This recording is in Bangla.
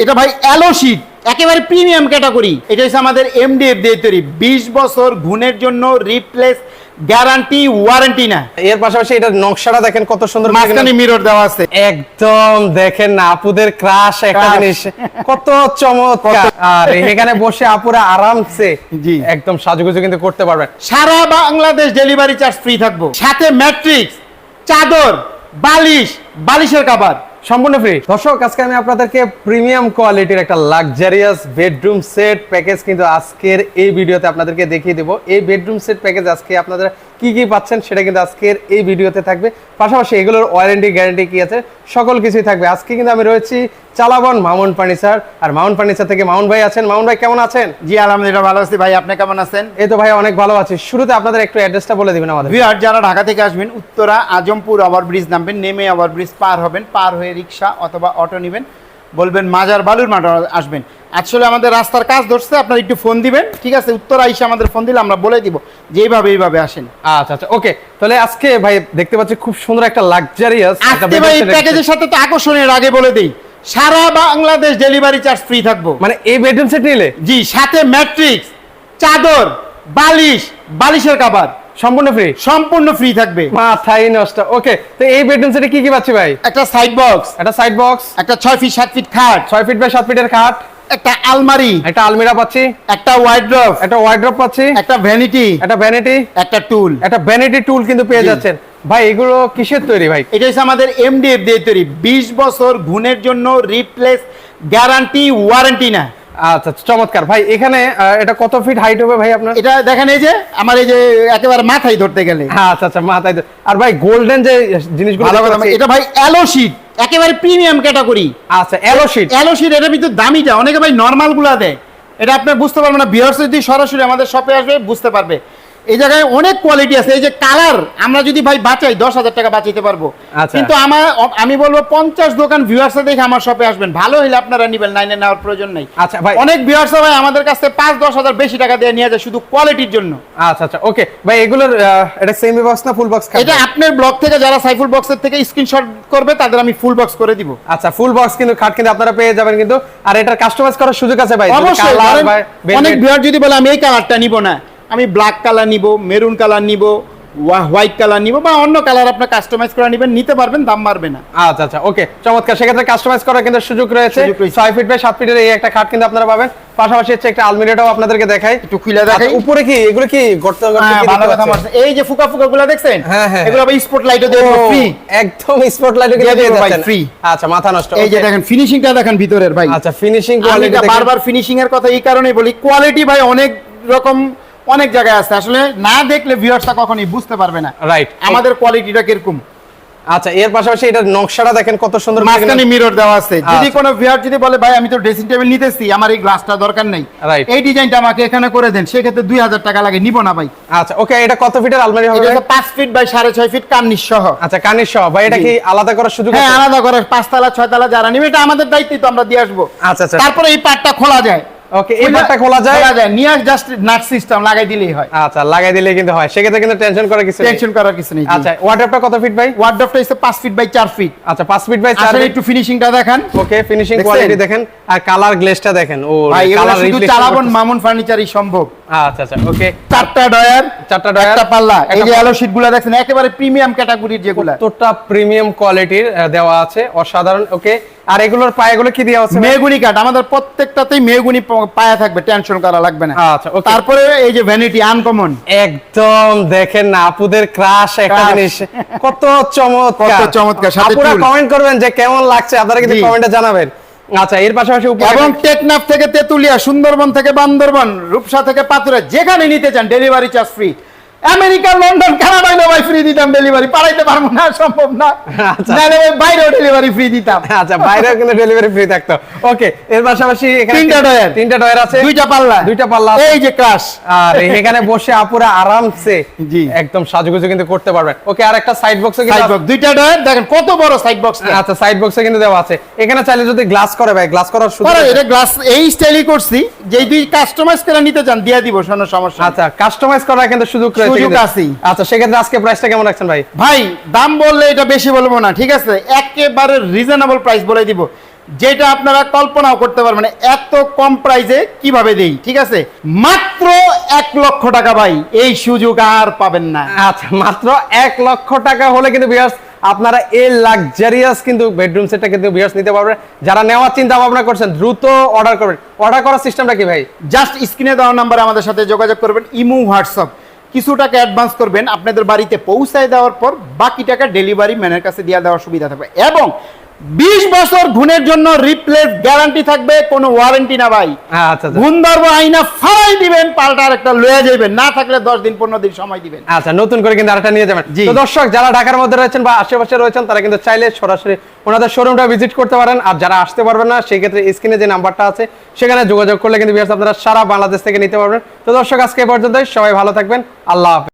এটা ভাই অ্যালো শীট একেবারে প্রিমিয়াম ক্যাটাগরি। এটা হচ্ছে আমাদের এমডিএফ দিয়ে তৈরি, 20 বছর গুণের জন্য রিপ্লেস গ্যারান্টি ওয়ারেন্টি না। এর পাশাপাশি এটা নকশাটা দেখেন কত সুন্দর, মাঝখানে মিরর দেওয়া আছে। একদম দেখেন না আপুদের ক্রাশ একটা জিনিস, কত চমৎকার। আর এখানে বসে আপুরা আরামসে জি একদম সাজুগুজু কিন্তু করতে পারবেন। সারা বাংলাদেশ ডেলিভারি চার্জ ফ্রি থাকবো, সাথে ম্যাট্রিক্স, চাদর, বালিশ, বালিশের কভার সম্পূর্ণ ফ্রি। দর্শক, আজকে আমি আপনাদেরকে প্রিমিয়াম কোয়ালিটির একটা লাক্সারিয়াস বেডরুম সেট প্যাকেজ কিন্তু আজকের এই ভিডিওতে আপনাদেরকে দেখিয়ে দেব। এই বেডরুম সেট প্যাকেজ আজকে আপনারা কি কি পাচ্ছেন সেটা কিন্তু আজকের এই ভিডিওতে থাকবে। পাশাপাশি এগুলোর ওয়ারেন্টি গ্যারান্টি কি আছে সকল কিছুই থাকবে। আজকে কিন্তু আমি রয়েছি চালাবন মামুন ফার্নিচার, আর মামুন ফার্নিচার থেকে মামুন ভাই আছেন। মামুন ভাই কেমন আছেন? জি আলহামদুলিল্লাহ ভালো আছি ভাই, আপনি কেমন আছেন? এই তো ভাই অনেক ভালো আছি। শুরুতে আপনাদের একটু অ্যাড্রেসটা বলে দিবেন আমাদের। ভিউয়ার যারা ঢাকা থেকে আসবেন, উত্তরা আজমপুর ওভারব্রিজ নামবেন, নেমে ওভারব্রিজ পার হবেন, পার হয়ে রিক্সা অথবা অটো নেবেন, বলবেন মাজার বালুর মাঠ আসবেন। আসলে আমাদের রাস্তার কাজ ধরছে, আপনারা একটু ফোন দিবেন, ঠিক আছে? উত্তরা আইসা আমাদের ফোন দিলে আমরা বলে দিব যে এইভাবে আসেন। আচ্ছা আচ্ছা ওকে। তাহলে আজকে ভাই দেখতে পাচ্ছি খুব সুন্দর একটা লাক্সারিয়াস আজকে ভাই প্যাকেজের সাথে তো আকর্ষণীয়, আগে বলে দেই সারা বাংলাদেশ ডেলিভারি চার্জ ফ্রি থাকবো। মানে এই বেডরুম সেট নিলে জি, সাথে ম্যাট্রিক্স, চাদর, বালিশ, বালিশের কভার সম্পূর্ণ ফ্রি, সম্পূর্ণ ফ্রি থাকবে। মাথাই নষ্ট। ওকে, তো এই বেডরুম সেটে কি কি পাচ্ছি ভাই? একটা সাইড বক্স, একটা সাইড বক্স, একটা 6 ফিট 7 ফিট খাট, 6 ফিট বাই 7 ফিটের খাট, একটা আলমারি, একটা আলমিরা পাচ্ছি, একটা ওয়ার্ড্রপ, একটা ওয়ার্ড্রপ পাচ্ছি, একটা ভ্যানিটি, একটা ভ্যানিটি, একটা টুল, একটা ভ্যানিটি টুল কিন্তু পেয়ে জি। যাচ্ছেন। ভাই এগুলো কিসের তৈরি ভাই? এটা হচ্ছে আমাদের এমডিএফ দিয়ে তৈরি, 20 বছর গুণের জন্য রিপ্লেস গ্যারান্টি ওয়ারেন্টি না। আচ্ছা চমৎকার ভাই। এখানে এটা কত ফিট হাইট হবে ভাই আপনার? এটা দেখেন, এই যে আমার এই যে একেবারে মাথায় ধরতে গেলে। আচ্ছা আচ্ছা মাথায়। আর ভাই গোল্ডেন যে জিনিসগুলো ভালো কথা, এটা ভাই অ্যালো শীট একেবারে প্রিমিয়াম ক্যাটাগরি। আচ্ছা অ্যালো শীট, অ্যালো শীট এটা কিন্তু দামিটা, অনেকে ভাই নরমাল গুলা দেয়, এটা আপনি বুঝতে পারবেন না। ভিউয়ার্স যদি সরাসরি আমাদের শপে আসবে বুঝতে পারবে। এই জায়গায় অনেক কোয়ালিটি আছে। এই যে কালার আমরা যদি ভাই বাঁচাই 10,000 টাকা বাঁচাইতে পারবো। আচ্ছা। কিন্তু আমি বলবো 50 দোকান ভিউয়ার্স দেখে আমার শপে আসবেন, ভালো হলে আপনারা নিবেন, নাইনে নেওয়ার প্রয়োজন নাই। আচ্ছা ভাই, অনেক ভিউয়ার্স ভাই আমাদের কাছে 5-10 হাজার বেশি টাকা দিয়ে নিয়ে যায় শুধু কোয়ালিটির জন্য। আচ্ছা আচ্ছা ওকে ভাই। এগুলোর এটা সেমি বক্স না ফুল বক্স? এটা আপনার ব্লগ থেকে যারা সাইফুল বক্সের থেকে স্ক্রিনশট করবে তাদের আমি ফুল বক্স করে দিব। আচ্ছা ফুল বক্স কিন্তু খাট কিন্তু আপনারা পেয়ে যাবেন কিন্তু। আর এটা কাস্টমাইজ করার সুযোগ আছে ভাই? অবশ্যই। অনেক ভিউয়ার যদি বলে আমি এই কালারটা নিব না, আমি ব্ল্যাক কালার নিব, মেরুন কালার নিব, হোয়াইট কালার নিব, বা অন্য কালার আপনি কাস্টমাইজ করে নেবেন, নিতে পারবেন, দাম বাড়বে না। আচ্ছা আচ্ছা ওকে চমৎকার। সেক্ষেত্রে কাস্টমাইজ করার কিন্তু সুযোগ রয়েছে। 6 ফিট বাই 7 ফিটের এই একটা খাট কিন্তু আপনারা পাবেন। পাশাপাশি হচ্ছে একটা আলমিরাটাও আপনাদেরকে দেখাই, একটু খুলে দেখাই। উপরে কি এগুলো কি গর্ত ভালো কথা বলছেন। এই যে ফুকা ফুকা গুলো দেখছেন, এগুলো আবার স্পটলাইটও দিয়ে ফ্রি, একদম স্পটলাইটও দিয়ে দিয়েছেন ফ্রি। আচ্ছা মাথা নষ্ট। এই যে দেখেন ফিনিশিংটা দেখেন ভিতরের ভাই। আচ্ছা ফিনিশিং কোয়ালিটি দেখেন। বারবার ফিনিশিং এর কথা এই কারণেই বলি, কোয়ালিটি ভাই অনেক রকম অনেক জায়গায় আছে, আসলে না দেখলে ভিউয়ার্সটা কখনোই বুঝতে পারবে না রাইট আমাদের কোয়ালিটিটা কিরকম। আচ্ছা এর পাশাপাশি এটা নকশাটা দেখেন কত সুন্দর, মাঝখানে মিরর দেওয়া আছে। যদি কোনো ভিউয়ার যদি বলে ভাই আমি তো ড্রেসিং টেবিল নিতেছি, আমার এই গ্লাসটা দরকার নাই, এই ডিজাইনটা আমাকে এখানে করে দেন, সেক্ষেত্রে 2000 টাকা লাগে, নিব না ভাই। আচ্ছা ওকে। এটা কত ফিটের আলমারি হবে? এটা 5 ফিট বাই 6.5 ফিট কার্নিশ সহ। আচ্ছা কার্নিশ সহ ভাই। এটা কি আলাদা করার সুযোগ আছে? হ্যাঁ আলাদা করে 5 তলা 6 তলা যারা নিবে, এটা আমাদের দায়িত্ব, তো আমরা দিয়ে আসবো। আচ্ছা আচ্ছা। তারপরে এই পার্টটা খোলা যায়। ওকে এই পার্টটা খোলা যায়, নিয়ে জাস্ট নাট সিস্টেম লাগাই দিলেই হয়। আচ্ছা লাগাই দিলে কিন্তু হয়, সেক্ষেত্রে কিন্তু টেনশন করার কিছু নেই। আচ্ছা ওয়ার্ডরোবটা কত ফিট ভাই? ওয়ার্ডরোবটা হচ্ছে 5 ফিট বাই 4 ফিট। আচ্ছা 5 ফিট বাই 4 আসলে ফিট। একটু ফিনিশিংটা দেখেন। ওকে ফিনিশিং কোয়ালিটি দেখেন, আর কালার গ্লেজটা দেখেন। ও ভাই এগুলো কালার শুধু চালাবন মামুন ফার্নিচারই সম্ভব। আচ্ছা আচ্ছা ওকে। 4টা ডয়ার, একটা পাল্লা। এই যে অ্যালো শীটগুলো দেখেন একেবারে প্রিমিয়াম ক্যাটাগরির, যেগুলো কতটা প্রিমিয়াম কোয়ালিটির দেওয়া আছে, অসাধারণ। ওকে আর এগুলোর পায়াগুলো কি দেওয়া আছে? মেহগুনি কাঠ, আমাদের প্রত্যেকটাতেই মেহগুনি পায়া থাকবে, টেনশন করা লাগবে না। আচ্ছা ওকে। তারপরে এই যে ভ্যানিটি আনকমন, একদম দেখেন না আপুদের ক্রাশ একটা জিনিস, কত চমৎকার, কত চমৎকার। আপুরা কমেন্ট করবেন যে কেমন লাগছে, আপনারা কিন্তু কমেন্টে জানাবেন। আচ্ছা এর পাশাপাশি এবং টেকনাফ থেকে তেতুলিয়া, সুন্দরবন থেকে বান্দরবন, রূপসা থেকে পাতুরা, যেখানে নিতে চান delivery charge free. America, London, কানাডায় ভাই ফ্রি দিতাম ডেলিভারি, পাঠাইতে পারবো না, সম্ভব না। নাহলে বাইরেও ডেলিভারি ফ্রি দিতাম। আচ্ছা বাইরেও কিন্তু ডেলিভারি ফ্রি থাকতো। ওকে এর পাশাপাশি এখানে 3টা ডয়ার আছে, 2টা পাল্লা, এই যে ক্রাশ। আর এখানে বসে আপুরা আরামসে জি একদম সাজুগুজু কিন্তু করতে পারবেন। ওকে আর একটা সাইড বক্সও কিন্তু, 2টা ডয়ার দেখেন কত বড় সাইড বক্স। আচ্ছা সাইড বক্সে কিন্তু দেওয়া আছে। এখানে চাইলে যদি গ্লাস করে ভাই, গ্লাস করার সুযোগ আছে? এটা গ্লাস এই স্টাইলই করছি, যে দুই কাস্টমাইজ করে নিতে চান দিয়ে দিব, কোনো সমস্যা। আচ্ছা কাস্টমাইজ করার কিন্তু সুযোগ রয়েছে। আচ্ছা সেক্ষেত্রে আজকে প্রাইসটা কেমন রাখছেন ভাই? ভাই দাম বললে এটা বেশি বলবো না, ঠিক আছে? একেবারে রিজনেবল প্রাইস বলে দিব। যেটা আপনারা কল্পনাও করতে পারবেন না, এত কম প্রাইসে কিভাবে দেই। ঠিক আছে, মাত্র 1 লক্ষ টাকা ভাই, এই সুযোগ আর পাবেন না। আচ্ছা, মাত্র 1 লক্ষ টাকা হলে কিন্তু ভিউয়ার্স আপনারা এই লাক্সারিয়াস কিন্তু বেডরুম সেটটা কিন্তু ভিউয়ার্স নিতে পারবেন। যারা নেওয়ার চিন্তা ভাবনা করছেন দ্রুত অর্ডার করবেন। অর্ডার করার সিস্টেমটা কি ভাই? জাস্ট স্ক্রিনে দেওয়া নাম্বারে আমাদের সাথে যোগাযোগ করবেন, ইমো হোয়াটসঅ্যাপ, কিছু টাকা অ্যাডভান্স করবেন, আপনাদের বাড়িতে পৌঁছায় দেওয়ার পর বাকি টাকা ডেলিভারি ম্যানের কাছে দিয়ে দেওয়ার সুবিধা থাকবে, এবং 20 বছর গুণের জন্য রিপ্লেস গ্যারান্টি থাকবে, কোনো ওয়ারেন্টি না ভাই। আচ্ছা আচ্ছা। গুণ ধরবো আইনা ফালাই দিবেন, পাল্টা আরেকটা লয়ে যাবেন, না থাকলে 10 দিন 15 দিন সময় দিবেন। আচ্ছা, নতুন করে কিন্তু আরেকটা নিয়ে যাবেন। জি। তো দর্শক যারা ঢাকার মধ্যে রয়েছেন বা আশেপাশে রয়েছেন তারা কিন্তু চাইলে সরাসরি ওনাদের শোরুমটা ভিজিট করতে পারেন। আর যারা আসতে পারবেন না সেই ক্ষেত্রে স্ক্রিনে যে নাম্বারটা আছে সেখানে যোগাযোগ করলে কিন্তু ভিউয়ার্স আপনারা সারা বাংলাদেশ থেকে নিতে পারবেন। তো দর্শক আজকে এ পর্যন্তই, সবাই ভালো থাকবেন, আল্লাহ হাফেজ।